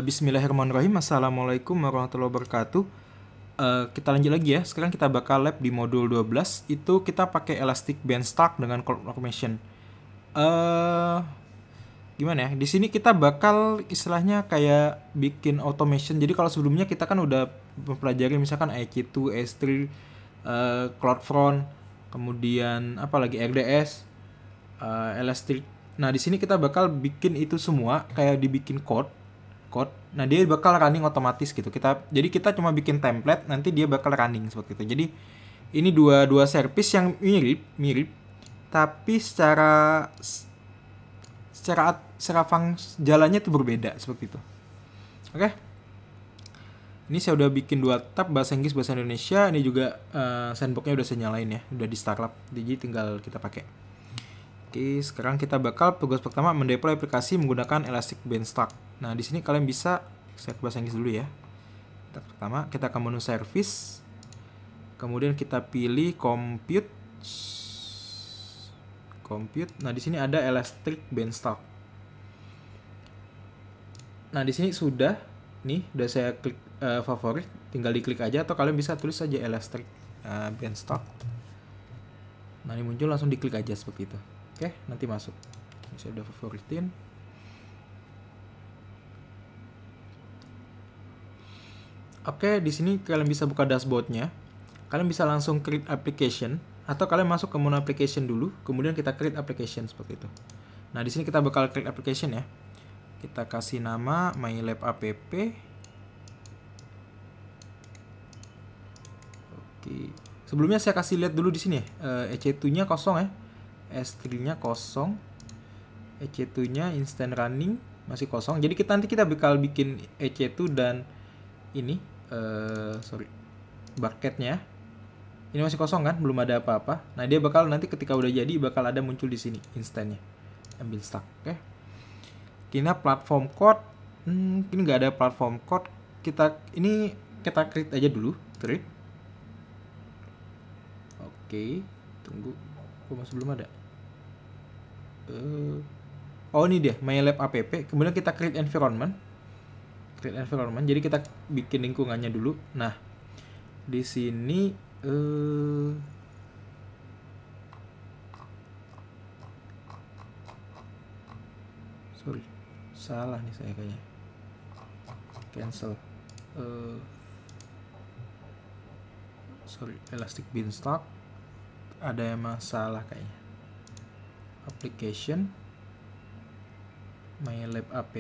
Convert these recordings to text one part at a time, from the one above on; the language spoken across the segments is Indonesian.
Bismillahirrahmanirrahim. Assalamualaikum warahmatullahi wabarakatuh. Kita lanjut lagi ya. Sekarang kita bakal lab di modul 12. Itu kita pakai Elastic Beanstalk dengan Cloud Automation. Gimana ya? Di sini kita bakal istilahnya kayak bikin automation. Jadi kalau sebelumnya kita kan udah mempelajari misalkan EC2, S3, CloudFront, kemudian apa lagi RDS, Elastic. Nah, di sini kita bakal bikin itu semua kayak dibikin code. Nah, dia bakal running otomatis gitu. Jadi kita cuma bikin template, nanti dia bakal running seperti itu. Jadi ini dua service yang mirip, tapi secara jalannya itu berbeda seperti itu. Oke. Ini saya udah bikin 2 tab, bahasa Inggris, bahasa Indonesia. Ini juga sandbox-nya udah saya nyalain ya, udah di startup. Jadi tinggal kita pakai. Oke, sekarang kita bakal tugas pertama mendeploy aplikasi menggunakan Elastic Beanstalk. Nah, di sini kalian bisa, saya ke bahasa Inggris dulu ya. Pertama, kita ke menu service. Kemudian kita pilih compute. Nah, di sini ada Elastic Beanstalk. Nah, di sini sudah saya klik favorit, tinggal diklik aja atau kalian bisa tulis saja Elastic Beanstalk. Nah, ini muncul, langsung diklik aja seperti itu. Oke, nanti masuk. Ini saya udah favoritin. Oke, di sini kalian bisa buka dashboardnya. Kalian bisa langsung create application atau kalian masuk ke menu application dulu, kemudian kita create application seperti itu. Nah, di sini kita bakal create application ya. Kita kasih nama MyLab app. Oke. Sebelumnya saya kasih lihat dulu di sini ya. EC2-nya kosong ya. S3-nya kosong. EC2-nya instant running masih kosong. Jadi nanti kita bakal bikin EC2 dan ini bucketnya. Ini masih kosong kan, belum ada apa-apa. Nah, dia bakal nanti ketika udah jadi bakal ada muncul di sini instannya. Ambil stack, oke. Kita platform code. Ini nggak ada platform code. Kita create aja dulu, create. Oke, tunggu. Masih belum ada. Oh, ini dia, MyLab app. Kemudian kita create environment. Jadi kita bikin lingkungannya dulu. Nah, di sini sorry, salah nih saya kayaknya. Cancel. Sorry, Elastic Beanstalk. Ada yang masalah kayaknya. Application, MyLab app.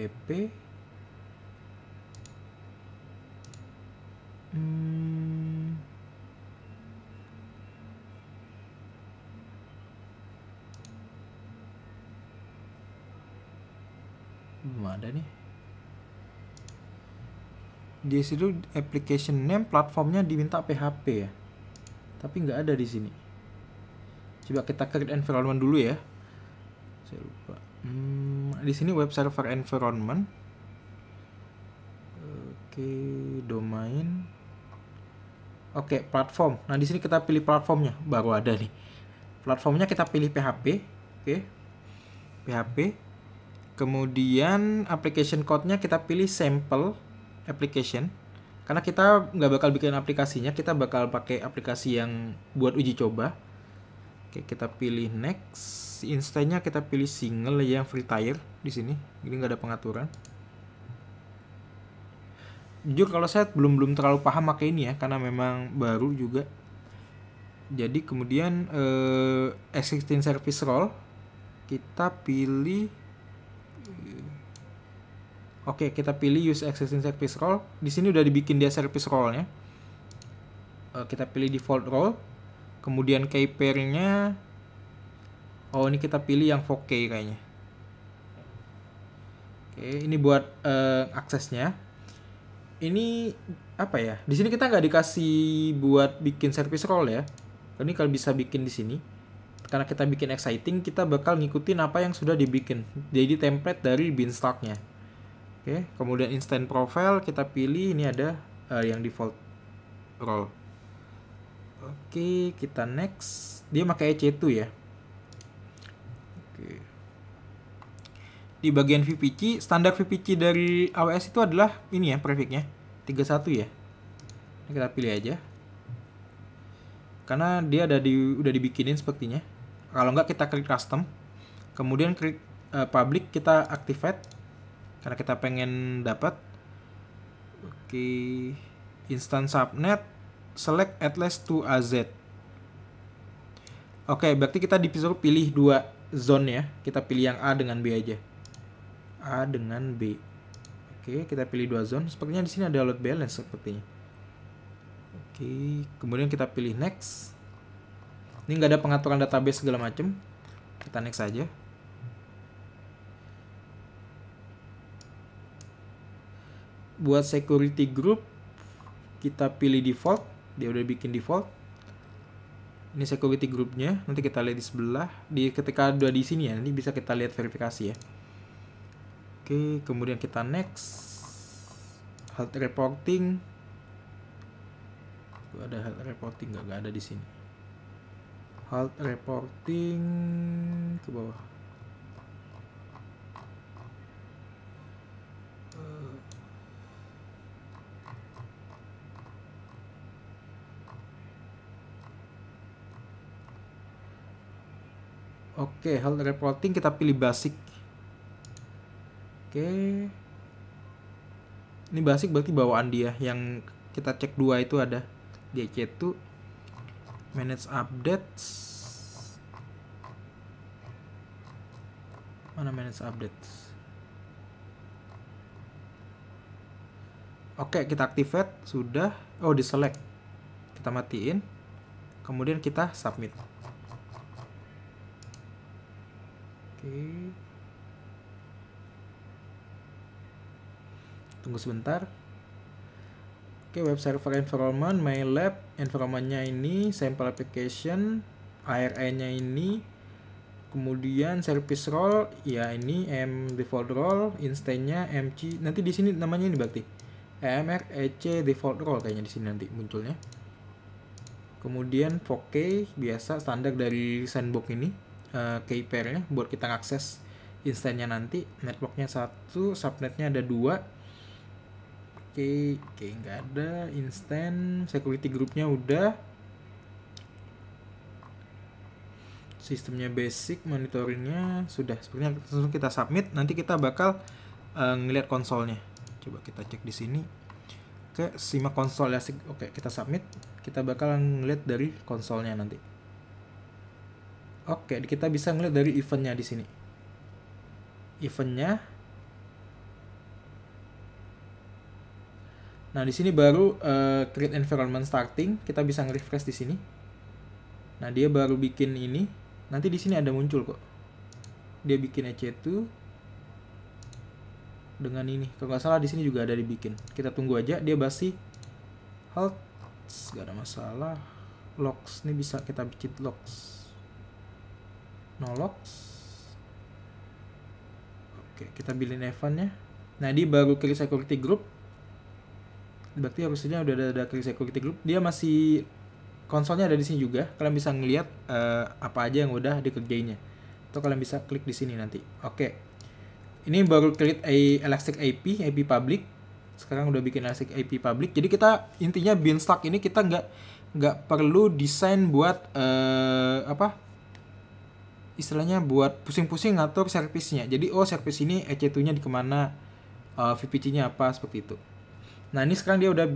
Belum ada nih. Di situ application name platformnya diminta PHP ya, tapi nggak ada di sini. Coba kita create environment dulu ya. Saya lupa. Di sini web server environment. Oke, domain. Oke, platform. Nah, di sini kita pilih platformnya, baru ada nih. Platformnya kita pilih PHP. Oke. PHP. Kemudian application code-nya kita pilih sample application. Karena kita nggak bakal bikin aplikasinya, kita bakal pakai aplikasi yang buat uji coba. Oke, kita pilih next. Instance-nya kita pilih single aja yang free tier di sini. Ini nggak ada pengaturan. Jujur kalau saya belum terlalu paham pakai ini ya, karena memang baru juga. Jadi kemudian existing service role kita pilih. Oke, kita pilih use existing service role. Di sini udah dibikin dia service role-nya. Kita pilih default role. Kemudian key pair-nya, ini kita pilih yang 4K kayaknya. Oke, ini buat aksesnya. Ini apa ya? Di sini kita nggak dikasih buat bikin service role ya. Ini kalau bisa bikin di sini. Karena kita bikin exciting, kita bakal ngikutin apa yang sudah dibikin. Jadi template dari Beanstalk-nya. Oke, kemudian instant profile kita pilih, ini ada yang default role. Oke, kita next. Dia pakai EC2 ya. Oke. di bagian VPC, standar VPC dari AWS itu adalah ini ya, prefixnya 31 ya. Ini kita pilih aja. Karena dia udah dibikinin sepertinya. Kalau nggak kita klik custom. Kemudian klik public, kita activate karena kita pengen dapat. Oke, instance subnet select at least to AZ. Oke, berarti kita disuruh pilih 2 zone ya. Kita pilih yang A dengan B aja. A dengan B. Oke, kita pilih 2 zone. Sepertinya di sini ada load balance sepertinya. Oke, kemudian kita pilih next. Ini nggak ada pengaturan database segala macam. Kita next aja. Buat security group, kita pilih default. Dia udah bikin default. Ini security groupnya. Nanti kita lihat di sebelah. Ketika udah di sini ya, nanti bisa kita lihat verifikasi ya. Oke, kemudian kita next. Health reporting. Ada health reporting nggak ada di sini. Health reporting ke bawah. Oke, health reporting kita pilih basic. Oke. Ini basic berarti bawaan dia. Yang kita cek 2 itu ada di EC2. Manage updates. Mana manage updates? Oke, kita activate. Sudah. Oh, di select. Kita matiin. Kemudian kita submit. Oke. Tunggu sebentar. Oke, web server environment, MyLab, environment-nya ini, sample application, ARI-nya ini, kemudian service role, ya ini default role, instance-nya mc, nanti di sini namanya ini berarti emr ec default role kayaknya di sini nanti munculnya. Kemudian 4K biasa standar dari sandbox ini. Key pair-nya buat kita ngakses instance-nya nanti. Network-nya 1, subnet-nya ada 2. Oke, nggak ada. Instance, security group-nya udah. Sistemnya basic, monitoringnya sudah. Sepertinya langsung kita submit. Nanti kita bakal ngeliat konsolnya. Coba kita cek di sini. Oke, simak konsol ya. Oke, kita submit. Kita bakal ngeliat dari konsolnya nanti. Oke, kita bisa ngeliat dari eventnya di sini. Eventnya. Nah, di sini baru create environment starting. Kita bisa nge-refresh di sini. Nah, dia baru bikin ini. Nanti di sini ada muncul kok. Dia bikin EC2 dengan ini. Kalau nggak salah di sini juga ada dibikin. Kita tunggu aja. Dia basi halt. Gak ada masalah. Logs ini bisa kita bikin logs. No logs. Oke, kita bilin eventnya. Nah, dia baru klik security group. Berarti harusnya udah ada klik security group. Dia masih konsolnya ada di sini juga. Kalian bisa ngelihat apa aja yang udah dikerjainnya. Atau kalian bisa klik di sini nanti. Oke. Ini baru klik Elastic AP public. Sekarang udah bikin Elastic AP public. Jadi kita intinya Beanstalk ini kita nggak perlu desain buat istilahnya buat pusing-pusing ngatur service-nya. Jadi service ini EC2-nya di kemana, VPC-nya apa, seperti itu. Nah, ini sekarang dia udah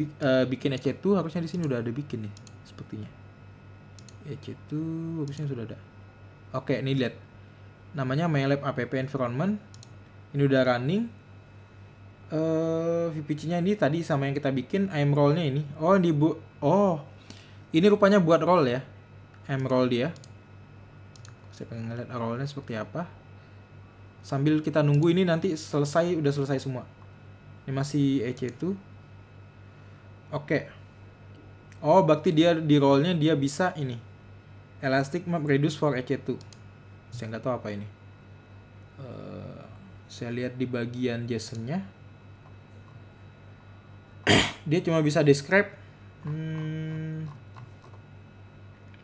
bikin EC2, harusnya di sini udah ada bikin nih, sepertinya. EC2 harusnya sudah ada. Oke, ini lihat. Namanya MyLab app environment. Ini udah running. VPC-nya ini tadi sama yang kita bikin, IAM role-nya ini. Ini rupanya buat role ya. IAM role dia. Saya pengen ngeliat role-nya seperti apa. Sambil kita nunggu ini nanti udah selesai semua. Ini masih EC2. Oke. Berarti dia di role-nya dia bisa ini. Elastic map reduce for EC2. Saya nggak tahu apa ini. Saya lihat di bagian JSON-nya. Dia cuma bisa describe.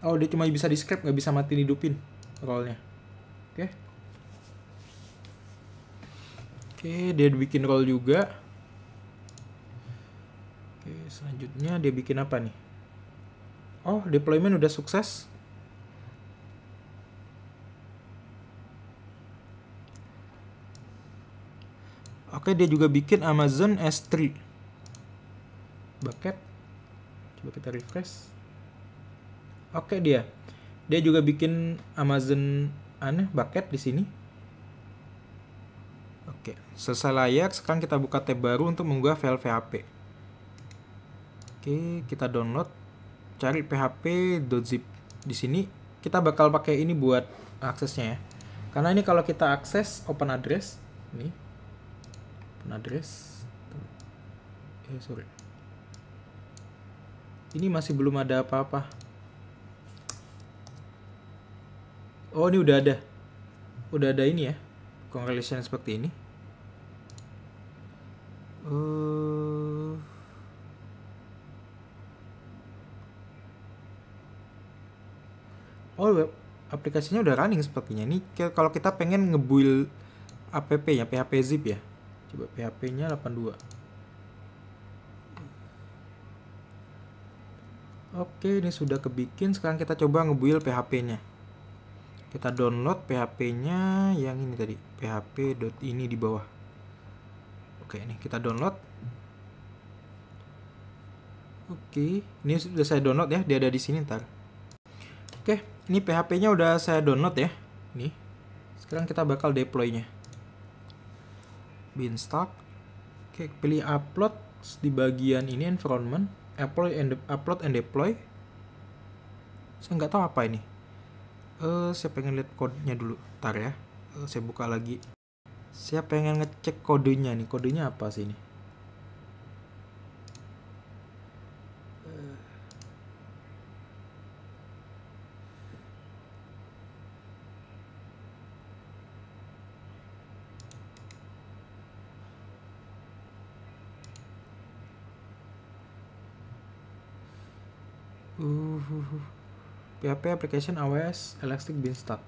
Dia cuma bisa describe, nggak bisa mati hidupin role-nya. Oke. Oke, dia bikin role juga. Oke, selanjutnya dia bikin apa nih? Oh, deployment udah sukses. Oke, dia juga bikin Amazon S3 bucket. Coba kita refresh. Oke, dia juga bikin Amazon bucket di sini. Oke, selesai layak. Sekarang kita buka tab baru untuk mengunggah file PHP. Oke, kita download. Cari php.zip. Di sini kita bakal pakai ini buat aksesnya ya. Karena ini kalau kita akses open address, ini open address. Sorry. Ini masih belum ada apa-apa. Oh, ini udah ada. Udah ada ini ya. Correlation seperti ini. Oh, web aplikasinya udah running sepertinya. Ini kalau kita pengen ngebuild app-nya, PHP zip ya. Coba PHP-nya 82. Oke, ini sudah kebikin. Sekarang kita coba ngebuild PHP-nya. Kita download PHP-nya yang ini tadi, php.ini di bawah. Oke, ini kita download. Oke, ini sudah saya download ya, dia ada di sini ntar. Oke, ini PHP-nya udah saya download ya. Nih. Sekarang kita bakal deploy-nya. Beanstalk. Oke, pilih upload di bagian ini environment, upload and deploy. Saya nggak tahu apa ini. Saya pengen lihat kodenya dulu. Ntar ya. Saya buka lagi. Saya pengen ngecek kodenya nih. Kodenya apa sih ini? PHP application AWS Elastic Beanstalk.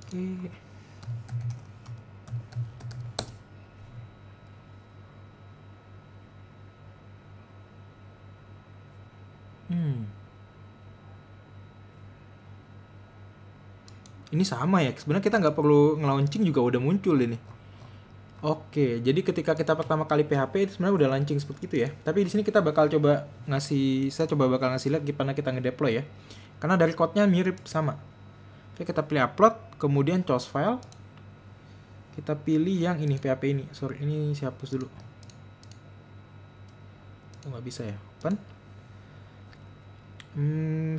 Oke. Ini sama ya, sebenarnya kita nggak perlu nge-launching juga udah muncul ini. Oke, jadi ketika kita pertama kali PHP itu sebenarnya udah launching seperti itu ya. Tapi di sini kita bakal coba saya bakal ngasih lihat gimana kita ngedeploy ya. Karena dari code-nya mirip sama. Oke, kita pilih upload, kemudian choose file. Kita pilih yang ini, PHP ini. Sorry, ini saya hapus dulu. Oh, nggak bisa ya. Open.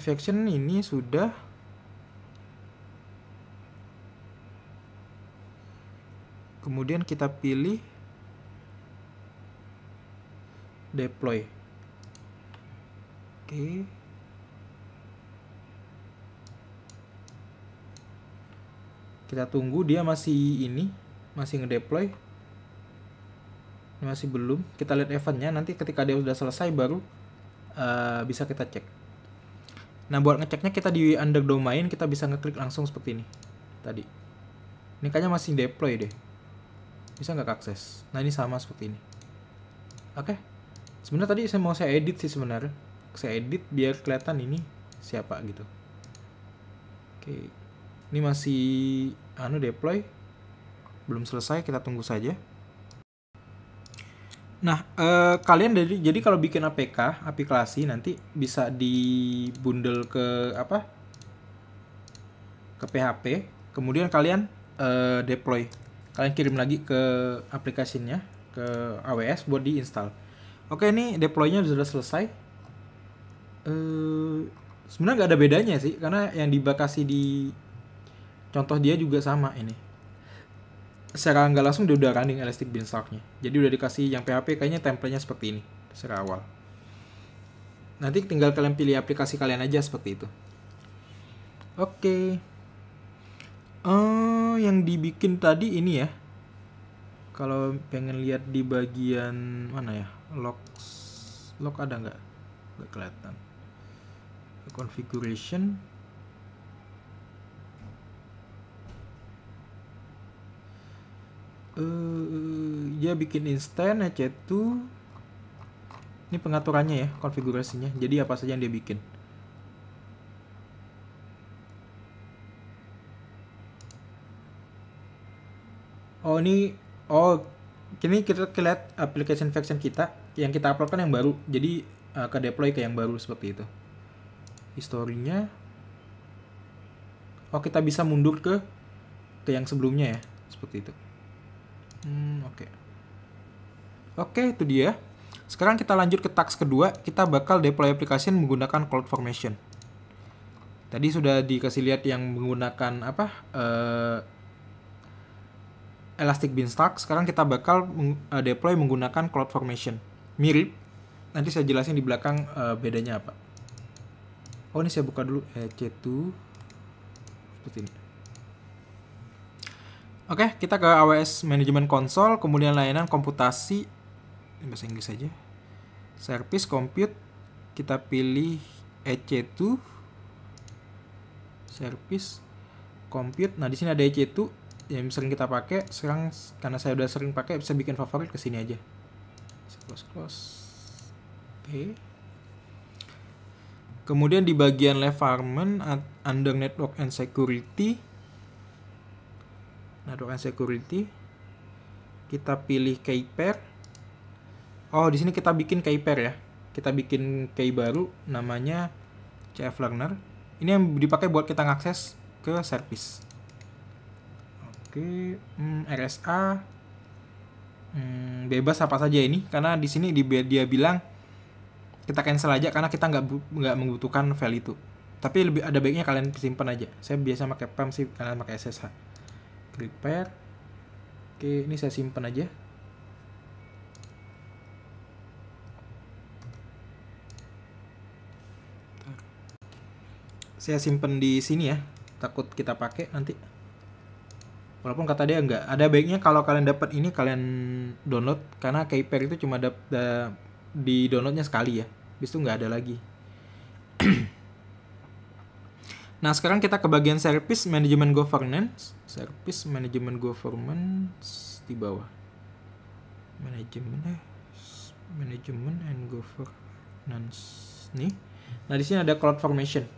Version ini sudah. Kemudian kita pilih deploy. Oke. Kita tunggu dia masih ngedeploy. Ini masih belum. Kita lihat eventnya, nanti ketika dia sudah selesai baru bisa kita cek. Nah, buat ngeceknya kita di under domain kita bisa ngeklik langsung seperti ini. Tadi. Ini kayaknya masih deploy deh. Bisa nggak akses? Nah, ini sama seperti ini. Oke. Sebenarnya tadi saya edit sih sebenarnya. Saya edit biar kelihatan ini siapa gitu. Oke. Ini masih deploy. Belum selesai, kita tunggu saja. Nah, kalian jadi kalau bikin APK, aplikasi nanti bisa dibundle ke ke PHP, kemudian kalian deploy. Kalian kirim lagi ke aplikasinya, ke AWS buat diinstal. Oke, ini deploy-nya sudah selesai. Sebenarnya nggak ada bedanya sih, karena yang dibakasi di contoh dia juga sama ini. Secara nggak langsung dia udah running Elastic Beanstalk-nya. Jadi udah dikasih yang PHP kayaknya template-nya seperti ini secara awal. Nanti tinggal kalian pilih aplikasi kalian aja seperti itu. Oke. Yang dibikin tadi ini ya. Kalau pengen lihat di bagian mana ya? Logs. log ada nggak? Nggak kelihatan. Configuration. Dia bikin instant EC2. Ini pengaturannya ya, konfigurasinya. Jadi apa saja yang dia bikin. Oh ini kita lihat application version kita yang kita upload kan yang baru. Jadi ke deploy ke yang baru seperti itu. Historinya. Oh kita bisa mundur ke yang sebelumnya ya, seperti itu. Oke, itu dia. Sekarang kita lanjut ke task kedua. Kita bakal deploy application menggunakan CloudFormation. Tadi sudah dikasih lihat yang menggunakan Elastic Beanstalk. Sekarang kita bakal deploy menggunakan CloudFormation. Mirip. Nanti saya jelasin di belakang bedanya apa. Oh ini saya buka dulu EC2 seperti ini. Oke, kita ke AWS Management Console, kemudian layanan komputasi, ini bahasa Inggris saja. Service Compute, kita pilih EC2. Service Compute. Nah, di sini ada EC2 yang sering kita pakai. Sekarang karena saya udah sering pakai, bisa bikin favorit ke sini aja. Close. Oke. Kemudian di bagian environment under network and security, kita pilih key pair. Oh, di sini kita bikin key pair ya. Kita bikin key baru namanya CF Learner. Ini yang dipakai buat kita ngakses ke service. Oke, RSA bebas apa saja ini, karena di sini dia bilang kita cancel aja karena kita nggak membutuhkan file itu. Tapi lebih ada baiknya kalian simpan aja. Saya biasa pakai PAM sih, kalian pakai SSH. Prepare. Oke, ini saya simpan aja. Saya simpan di sini ya. Takut kita pakai nanti. Walaupun kata dia nggak. Ada baiknya kalau kalian dapat ini kalian download, karena keypair itu cuma di downloadnya sekali ya. Habis itu nggak ada lagi. Nah, sekarang kita ke bagian Service Management Governance. Service Management Governance di bawah. Management and Governance. Nih. Nah, di sini ada CloudFormation.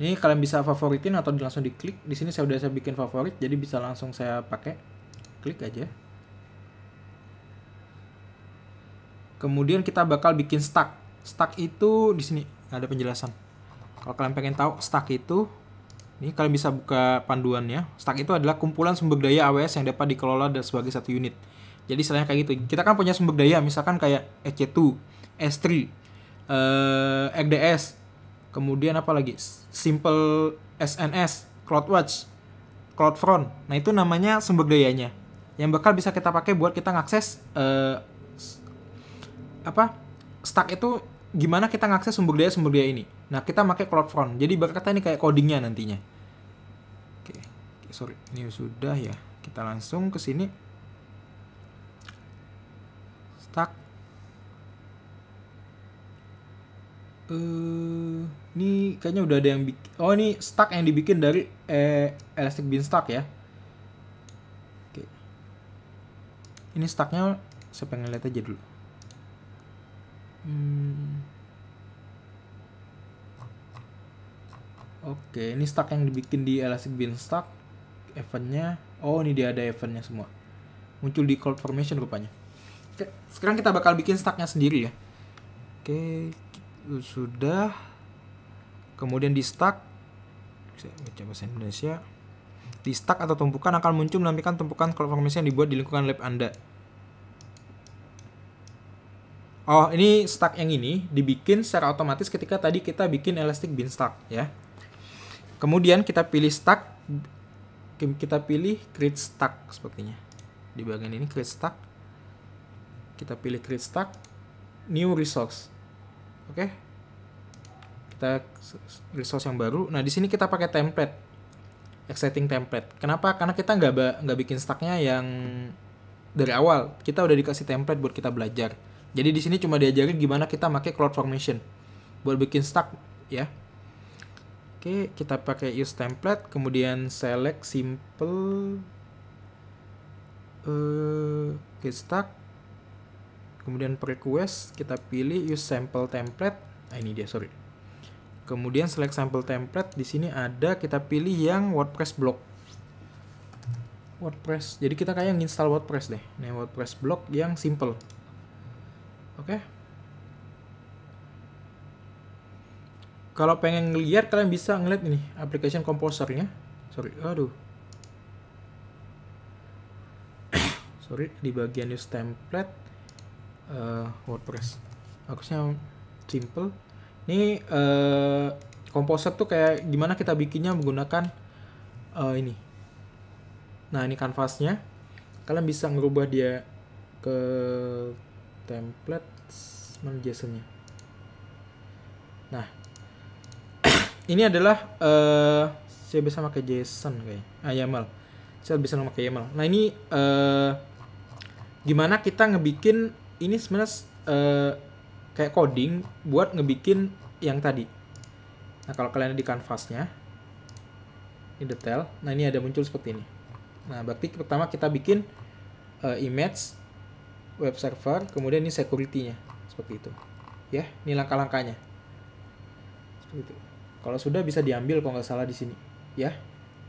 Ini kalian bisa favoritin atau langsung diklik. Di sini saya bikin favorit, jadi bisa langsung saya pakai. Klik aja. Kemudian kita bakal bikin stack. Stack itu di sini ada penjelasan. Kalau kalian pengen tahu stack itu, ini kalian bisa buka panduannya. Stack itu adalah kumpulan sumber daya AWS yang dapat dikelola sebagai satu unit. Jadi istilahnya kayak gitu. Kita kan punya sumber daya, misalkan kayak EC2, S3, RDS, kemudian apa lagi? Simple SNS, CloudWatch, CloudFront. Nah itu namanya sumber dayanya. Yang bakal bisa kita pakai buat kita ngakses stack itu gimana kita ngakses sumber daya ini. Nah, kita pakai CloudFront. Jadi berkata ini kayak codingnya nantinya. Oke, sorry. Ini sudah ya. Kita langsung ke sini. Stack. Ini kayaknya udah ada yang bikin. Oh, ini stack yang dibikin dari Elastic Beanstalk ya. Oke. Ini stacknya saya pengen lihat aja dulu. Oke, ini stack yang dibikin di Elastic Beanstalk. Eventnya, oh ini dia ada eventnya semua. Muncul di CloudFormation rupanya. Oke, sekarang kita bakal bikin stacknya sendiri ya. Oke, sudah. Kemudian di stack, saya baca bahasa Indonesia. Di stack atau tumpukan akan muncul menampilkan tumpukan CloudFormation yang dibuat di lingkungan lab Anda. Oh, ini stack yang ini dibikin secara otomatis ketika tadi kita bikin Elastic Beanstalk ya. Kemudian kita pilih stack, kita pilih create stack sepertinya. Di bagian ini create stack. Kita pilih create stack, new resource. Oke. Kita resource yang baru. Nah, di sini kita pakai template. Exciting template. Kenapa? Karena kita nggak bikin stacknya yang dari awal. Kita udah dikasih template buat kita belajar. Jadi di sini cuma diajarin gimana kita pakai CloudFormation buat bikin stack ya. Oke, kita pakai use template, kemudian select simple get stack, kemudian per request kita pilih use sample template. Nah, ini dia, sorry. Kemudian select sample template, di sini ada, kita pilih yang WordPress block. WordPress. Jadi kita kayak nginstal WordPress deh. Nih WordPress block yang simple. Oke. Kalau pengen ngeliat, kalian bisa ngeliat ini application composernya. Sorry, aduh. Sorry, di bagian use template WordPress. Harusnya simple. Ini composer tuh kayak gimana kita bikinnya menggunakan ini. Nah, ini kanvasnya. Kalian bisa ngerubah dia ke template mana JSON-nya. Nah, ini adalah saya bisa pakai JSON kayaknya. YAML. Saya bisa pakai YAML. Nah, ini gimana kita ngebikin ini sebenarnya kayak coding buat ngebikin yang tadi. Nah, kalau kalian di kanvasnya, ini detail. Nah, ini ada muncul seperti ini. Nah, berarti pertama kita bikin image web server, kemudian ini security-nya seperti itu. Ya, ini langkah-langkahnya. Seperti itu. Kalau sudah bisa diambil kalau nggak salah di sini, ya.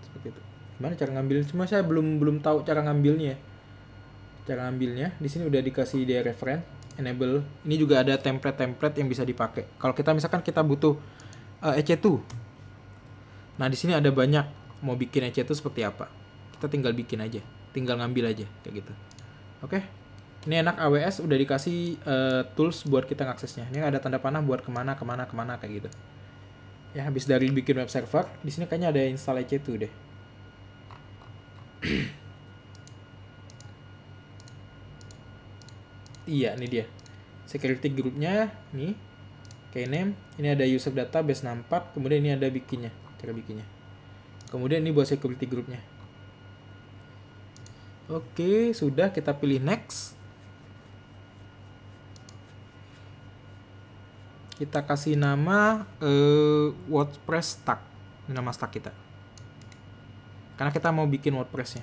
Seperti itu. Gimana cara ngambil? Cuma saya belum tahu cara ngambilnya. Cara ngambilnya di sini udah dikasih dia reference, enable. Ini juga ada template-template yang bisa dipakai. Kalau kita misalkan kita butuh EC2. Nah, di sini ada banyak mau bikin EC2 seperti apa. Kita tinggal bikin aja, tinggal ngambil aja kayak gitu. Oke. Ini enak, AWS udah dikasih tools buat kita ngaksesnya. Ini ada tanda panah buat kemana kayak gitu. Ya, habis dari bikin web server, di sini kayaknya ada install EC2 deh. Iya, ini dia. Security groupnya, nih. Kname, ini ada user database 64, kemudian ini ada bikinnya, cara bikinnya. Kemudian ini buat security groupnya. Oke, sudah, kita pilih next. Kita kasih nama WordPress stack. Ini nama stack kita. Karena kita mau bikin WordPress-nya.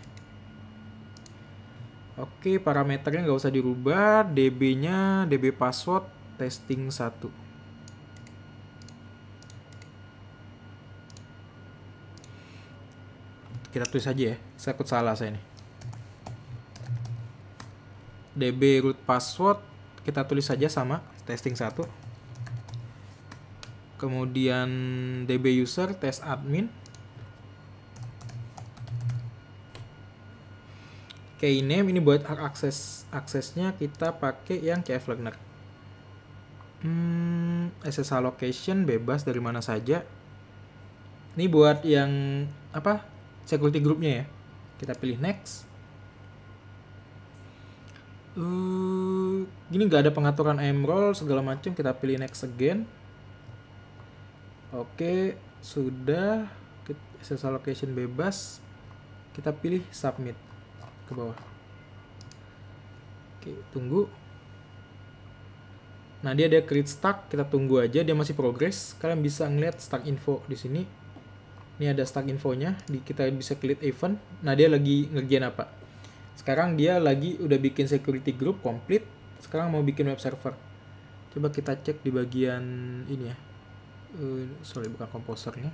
Oke, parameternya nggak usah dirubah. DB-nya, DB password, testing 1. Kita tulis aja ya. Saya takut salah saya nih. DB root password, kita tulis saja sama, testing 1. Kemudian DB user test admin. Key name ini buat aksesnya kita pakai yang CF Learner. SSH location bebas dari mana saja. Ini buat yang apa? Security groupnya ya. Kita pilih next. Gini nggak ada pengaturan role segala macam, kita pilih next again. Oke, sudah. SSH location bebas. Kita pilih submit ke bawah. Oke, tunggu. Nah, dia ada create stack, kita tunggu aja, dia masih progress. Kalian bisa ngeliat stack info di sini. Ini ada stack infonya, kita bisa klik event. Nah, dia lagi ngerjain apa? Sekarang dia lagi udah bikin security group complete. Sekarang mau bikin web server. Coba kita cek di bagian ini ya. Sorry, bukan komposernya.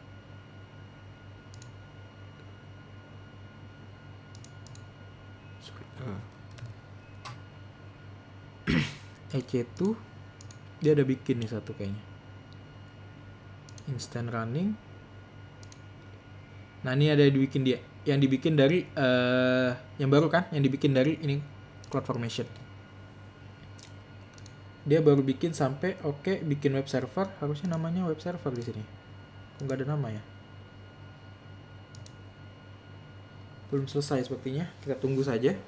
EC2 dia ada bikin nih satu kayaknya. Instant running. Nah, ini ada dibikin dia. Yang dibikin dari yang baru kan, yang dibikin dari ini CloudFormation. Dia baru bikin sampai oke, bikin web server, harusnya namanya web server di sini. Kok nggak ada nama ya? Belum selesai sepertinya, kita tunggu saja.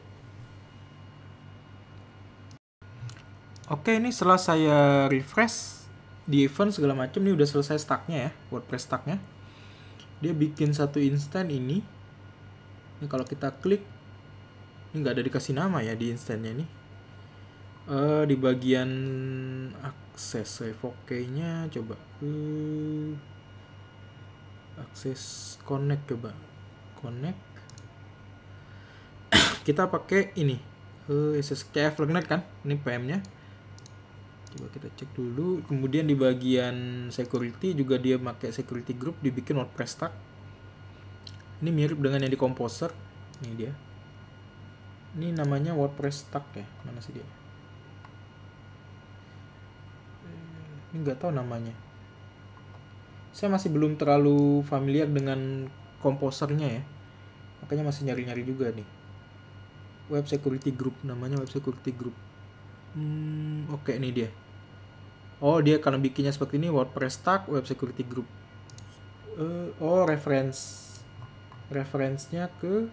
Oke, ini setelah saya refresh di event segala macam, ini udah selesai stacknya ya, WordPress stacknya. Dia bikin satu instan ini. Ini kalau kita klik, ini nggak ada dikasih nama ya di instannya ini. Di bagian akses revoke-nya coba akses connect, coba connect kita pakai ini SSKF Legnet kan, ini PM-nya. Coba kita cek dulu. Kemudian di bagian security juga dia pakai security group, dibikin WordPress tag. Ini mirip dengan yang di Composer. Ini dia. Ini namanya WordPress tag ya. Mana sih dia? Ini nggak tahu namanya. Saya masih belum terlalu familiar dengan Composernya ya. Makanya masih nyari-nyari juga nih. Web security group, namanya web security group. Oke, ini dia. Oh, dia karena bikinnya seperti ini, WordPress tag, web security group. Reference-nya ke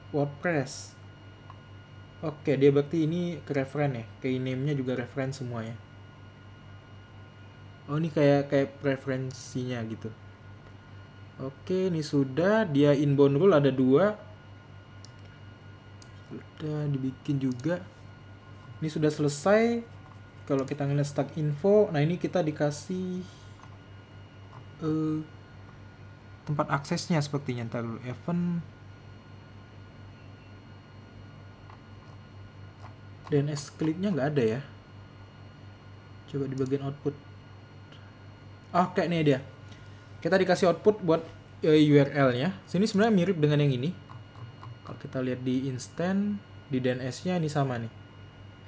WordPress. Oke, dia berarti ini ke referen ya. Key name-nya juga referen semua ya. Oh, ini kayak preferensinya gitu. Oke, ini sudah. Dia inbound rule ada 2. Sudah dibikin juga. Ini sudah selesai. Kalau kita ngeliat stack info, nah ini kita dikasih tempat aksesnya sepertinya. Ntar dulu, event DNS clipnya nggak ada ya. Coba di bagian output. Oke, nih dia. Kita dikasih output buat URL-nya. Sini sebenarnya mirip dengan yang ini. Kalau kita lihat di instant, di DNS-nya ini sama nih.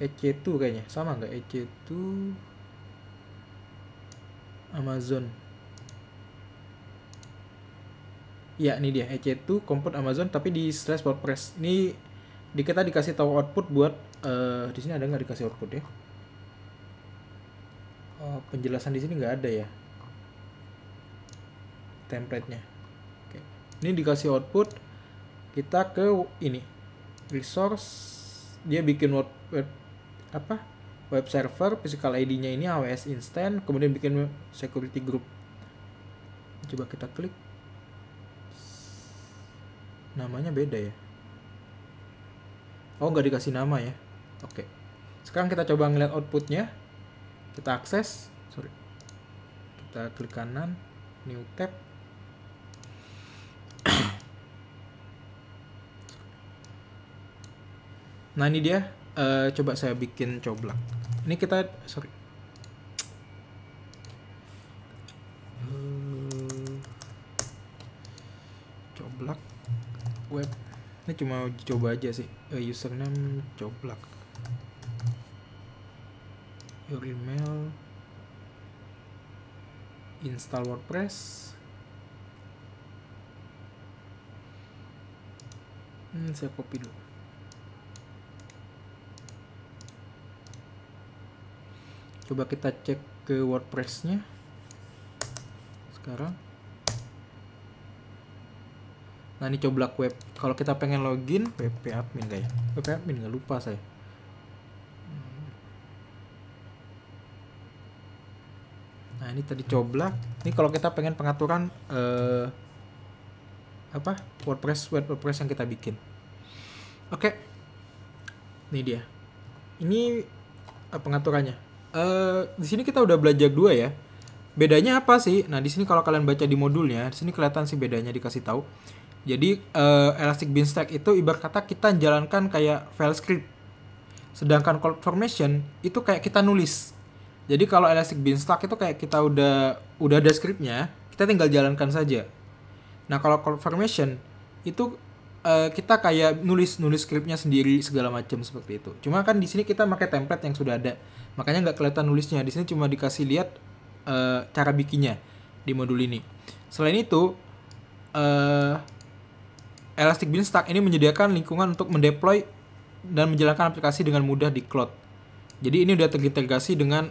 EC2 kayaknya. Sama nggak? EC2 Amazon. Ya, ini dia. EC2 Compute Amazon, tapi di /WordPress. Ini kita dikasih tahu output buat di sini ada nggak dikasih output ya? Oh, penjelasan di sini nggak ada ya. Template-nya. Oke. Ini dikasih output, kita ke ini resource, dia bikin web server, physical ID-nya ini AWS Instant, kemudian bikin security group. Coba kita klik, namanya beda ya. Oh, nggak dikasih nama ya. Oke, sekarang kita coba ngeliat outputnya. Kita akses, kita klik kanan, new tab. Nah, ini dia. Coba saya bikin coblak. Ini kita coblak web. Ini cuma coba aja sih. Username coblak. Your email. Install WordPress. Saya copy dulu. Coba kita cek ke WordPress-nya sekarang. Nah, ini coblak web. Kalau kita pengen login, wp admin kayak. Wp admin nggak lupa saya. Nah, ini tadi coblak. Ini kalau kita pengen pengaturan WordPress yang kita bikin. Oke. Ini dia. Ini pengaturannya. Di sini kita udah belajar 2 ya. Bedanya apa sih? Nah, di sini kalau kalian baca di modulnya, di sini kelihatan sih bedanya, dikasih tahu. Jadi Elastic Beanstalk itu ibarat kata kita jalankan kayak file script. Sedangkan CloudFormation itu kayak kita nulis. Jadi kalau Elastic Beanstalk itu kayak kita udah ada scriptnya, kita tinggal jalankan saja. Nah, kalau CloudFormation itu kita kayak nulis scriptnya sendiri segala macam seperti itu. Cuma kan di sini kita pakai template yang sudah ada, makanya nggak kelihatan nulisnya. Di sini cuma dikasih lihat cara bikinnya di modul ini. Selain itu, Elastic Beanstalk ini menyediakan lingkungan untuk mendeploy dan menjalankan aplikasi dengan mudah di cloud. Jadi ini udah terintegrasi dengan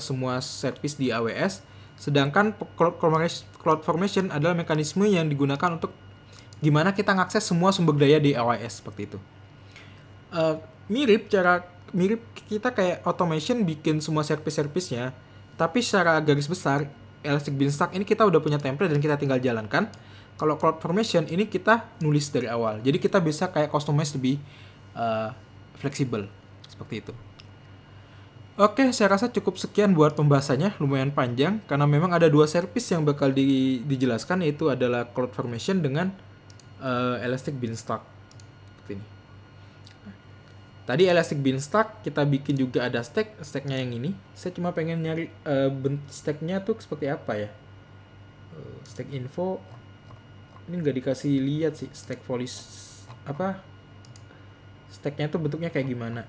semua service di AWS. Sedangkan CloudFormation adalah mekanisme yang digunakan untuk gimana kita ngakses semua sumber daya di AWS seperti itu. Mirip kita kayak automation bikin semua service-nya, tapi secara garis besar Elastic Beanstalk ini kita udah punya template dan kita tinggal jalankan. Kalau CloudFormation ini kita nulis dari awal, jadi kita bisa kayak customize lebih fleksibel seperti itu. Oke, saya rasa cukup sekian buat pembahasannya, lumayan panjang karena memang ada dua service yang bakal dijelaskan, yaitu adalah CloudFormation dengan Elastic Beanstalk. Seperti ini. Tadi Elastic Beanstalk kita bikin juga ada stacknya yang ini. Saya cuma pengen nyari stacknya tuh seperti apa ya. Stack info ini nggak dikasih lihat sih, stack policy apa stacknya tuh bentuknya kayak gimana.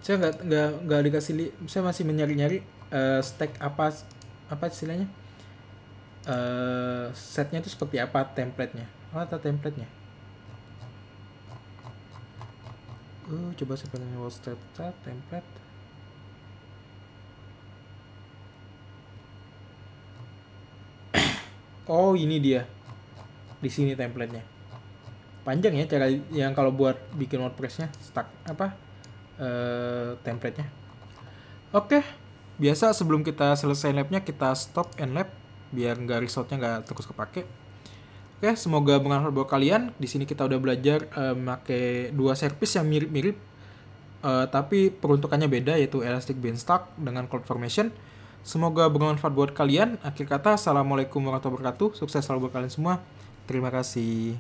Saya nggak dikasih saya masih menyari-nyari stack apa istilahnya, setnya itu seperti apa, templatenya. Atau templatenya coba sebenarnya wall state template. Oh, ini dia di sini templatenya. Panjang ya cara yang kalau buat bikin WordPress-nya stack apa templatenya. Oke, biasa sebelum kita selesai labnya kita stop and lab biar nggak resource-nya nggak terus kepake. Oke, semoga bermanfaat buat kalian. Di sini kita udah belajar pakai dua service yang mirip-mirip, tapi peruntukannya beda, yaitu Elastic Beanstalk dengan CloudFormation. Semoga bermanfaat buat kalian. Akhir kata, assalamualaikum warahmatullahi wabarakatuh. Sukses selalu buat kalian semua. Terima kasih.